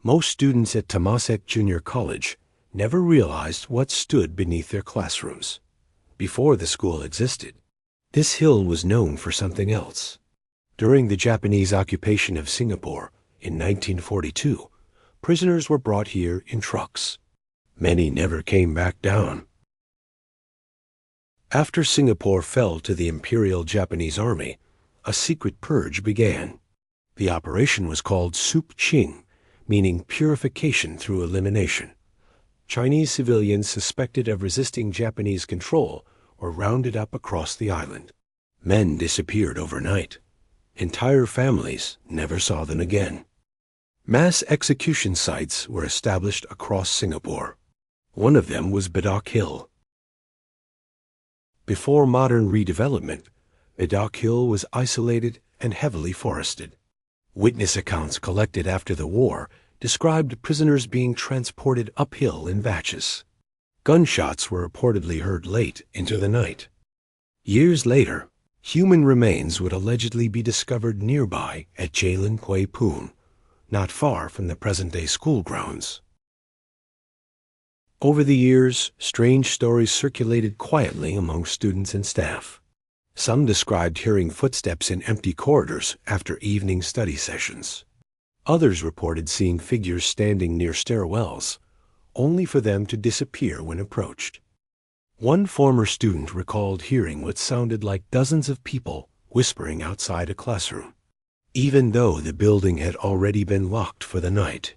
Most students at Temasek Junior College never realized what stood beneath their classrooms. Before the school existed, this hill was known for something else. During the Japanese occupation of Singapore in 1942, prisoners were brought here in trucks. Many never came back down. After Singapore fell to the Imperial Japanese Army, a secret purge began. The operation was called Sook, meaning purification through elimination. Chinese civilians suspected of resisting Japanese control were rounded up across the island. Men disappeared overnight. Entire families never saw them again. Mass execution sites were established across Singapore. One of them was Bedok Hill. Before modern redevelopment, Bedok Hill was isolated and heavily forested. Witness accounts collected after the war described prisoners being transported uphill in batches. Gunshots were reportedly heard late into the night. Years later, human remains would allegedly be discovered nearby at Jalan Pui Pun, not far from the present-day school grounds. Over the years, strange stories circulated quietly among students and staff. Some described hearing footsteps in empty corridors after evening study sessions. Others reported seeing figures standing near stairwells, only for them to disappear when approached. One former student recalled hearing what sounded like dozens of people whispering outside a classroom, even though the building had already been locked for the night.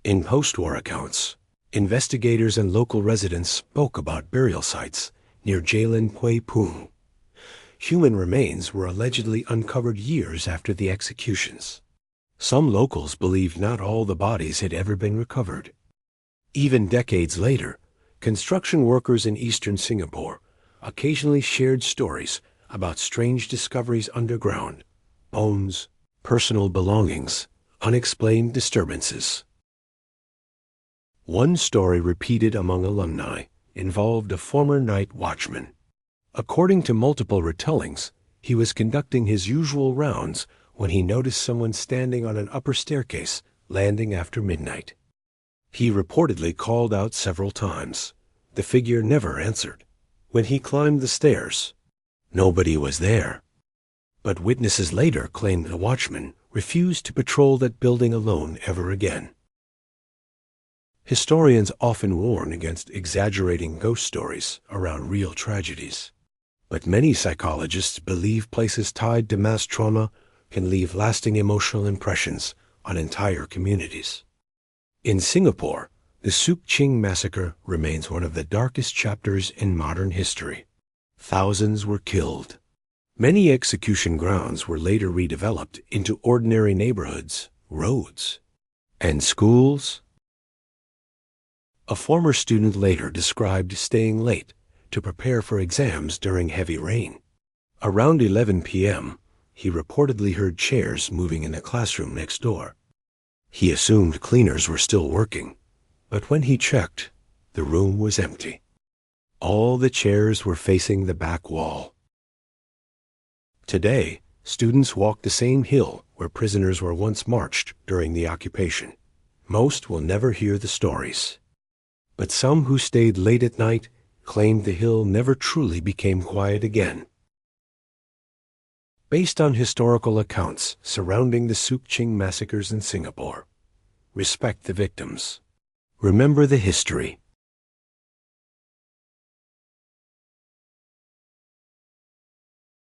In post-war accounts, investigators and local residents spoke about burial sites near Jalan Pui Pun. Human remains were allegedly uncovered years after the executions. Some locals believed not all the bodies had ever been recovered. Even decades later, construction workers in eastern Singapore occasionally shared stories about strange discoveries underground, bones, personal belongings, unexplained disturbances. One story repeated among alumni involved a former night watchman. According to multiple retellings, he was conducting his usual rounds when he noticed someone standing on an upper staircase landing after midnight. He reportedly called out several times. The figure never answered. When he climbed the stairs, nobody was there. But witnesses later claimed the watchman refused to patrol that building alone ever again. Historians often warn against exaggerating ghost stories around real tragedies. But many psychologists believe places tied to mass trauma can leave lasting emotional impressions on entire communities. In Singapore, the Sook massacre remains one of the darkest chapters in modern history. Thousands were killed. Many execution grounds were later redeveloped into ordinary neighborhoods, roads, and schools. A former student later described staying late to prepare for exams during heavy rain. Around 11 p.m., he reportedly heard chairs moving in the classroom next door. He assumed cleaners were still working, but when he checked, the room was empty. All the chairs were facing the back wall. Today, students walk the same hill where prisoners were once marched during the occupation. Most will never hear the stories. But some who stayed late at night claimed the hill never truly became quiet again. Based on historical accounts surrounding the Sook massacres in Singapore, respect the victims. Remember the history.